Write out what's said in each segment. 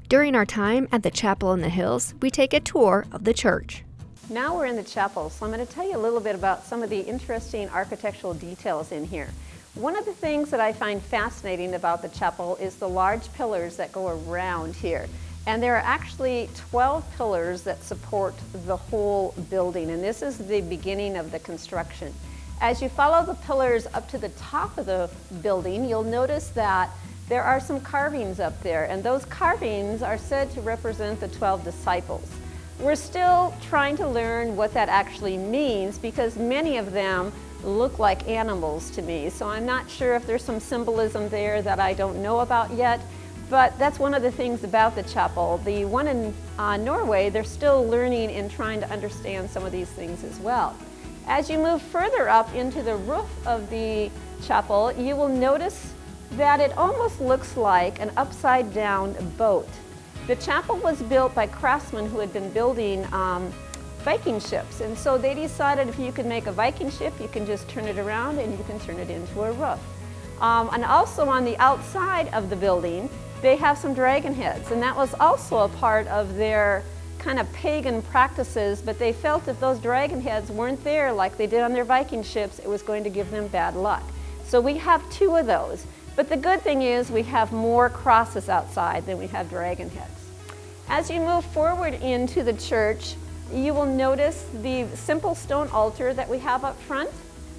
During our time at the chapel in the hills, we take a tour of the church. Now we're in the chapel, so I'm going to tell you a little bit about some of the interesting architectural details in here. One of the things that I find fascinating about the chapel is the large pillars that go around here. And there are actually 12 pillars that support the whole building, and this is the beginning of the construction. As you follow the pillars up to the top of the building, you'll notice that there are some carvings up there, and those carvings are said to represent the 12 disciples. We're still trying to learn what that actually means because many of them look like animals to me, so I'm not sure if there's some symbolism there that I don't know about yet. But that's one of the things about the chapel. The one in Norway, they're still learning and trying to understand some of these things as well. As you move further up into the roof of the chapel, you will notice that it almost looks like an upside down boat. The chapel was built by craftsmen who had been building Viking ships, and so they decided if you could make a Viking ship, you can just turn it around and you can turn it into a roof. And also on the outside of the building, they have some dragon heads, and that was also a part of their kind of pagan practices, but they felt if those dragon heads weren't there like they did on their Viking ships, it was going to give them bad luck. So we have 2 of those. But the good thing is we have more crosses outside than we have dragon heads. As you move forward into the church, you will notice the simple stone altar that we have up front.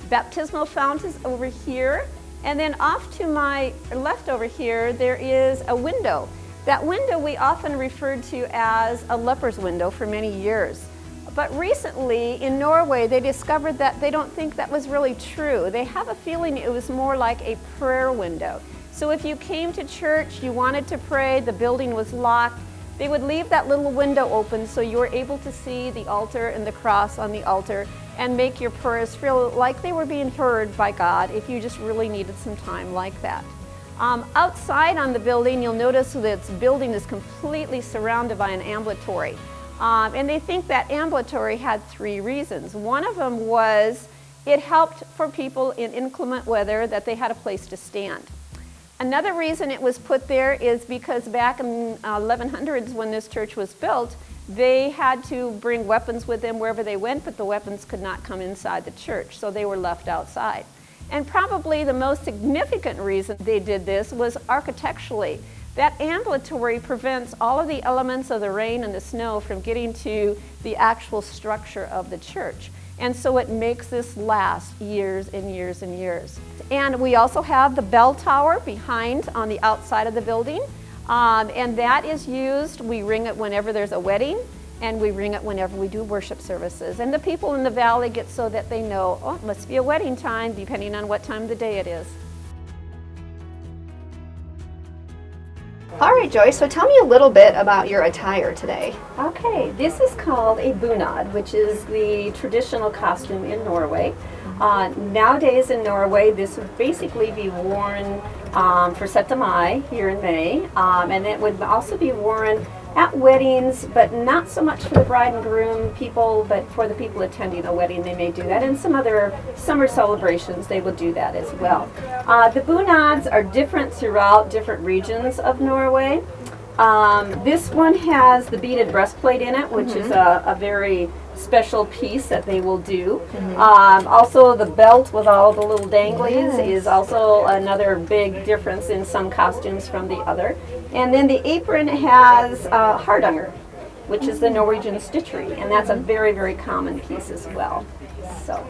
Baptismal fount is over here. And then off to my left over here, there is a window. That window we often referred to as a leper's window for many years. But recently in Norway, they discovered that they don't think that was really true. They have a feeling it was more like a prayer window. So if you came to church, you wanted to pray, the building was locked, they would leave that little window open so you were able to see the altar and the cross on the altar and make your prayers feel like they were being heard by God if you just really needed some time like that. Outside on the building, you'll notice that the building is completely surrounded by an ambulatory. And they think that ambulatory had 3 reasons. One of them was it helped for people in inclement weather that they had a place to stand. Another reason it was put there is because back in 1100s when this church was built, they had to bring weapons with them wherever they went, but the weapons could not come inside the church, so they were left outside. And probably the most significant reason they did this was architecturally. That ambulatory prevents all of the elements of the rain and the snow from getting to the actual structure of the church. And so it makes this last years and years and years. And we also have the bell tower behind on the outside of the building. And that is used, we ring it whenever there's a wedding, and we ring it whenever we do worship services. And the people in the valley get so that they know, oh, it must be a wedding time, depending on what time of the day it is. All right, Joyce, so tell me a little bit about your attire today. Okay, this is called a bunad, which is the traditional costume in Norway. Nowadays in Norway, this would basically be worn for 17. Mai here in May, and it would also be worn at weddings, but not so much for the bride and groom people, but for the people attending a wedding, they may do that. And some other summer celebrations, they will do that as well. The bunads are different throughout different regions of Norway. This one has the beaded breastplate in it, which is a very special piece that they will do. Also the belt with all the little danglies is also another big difference in some costumes from the other. And then the apron has hardanger, which is the Norwegian stitchery, and that's a very, very common piece as well. So.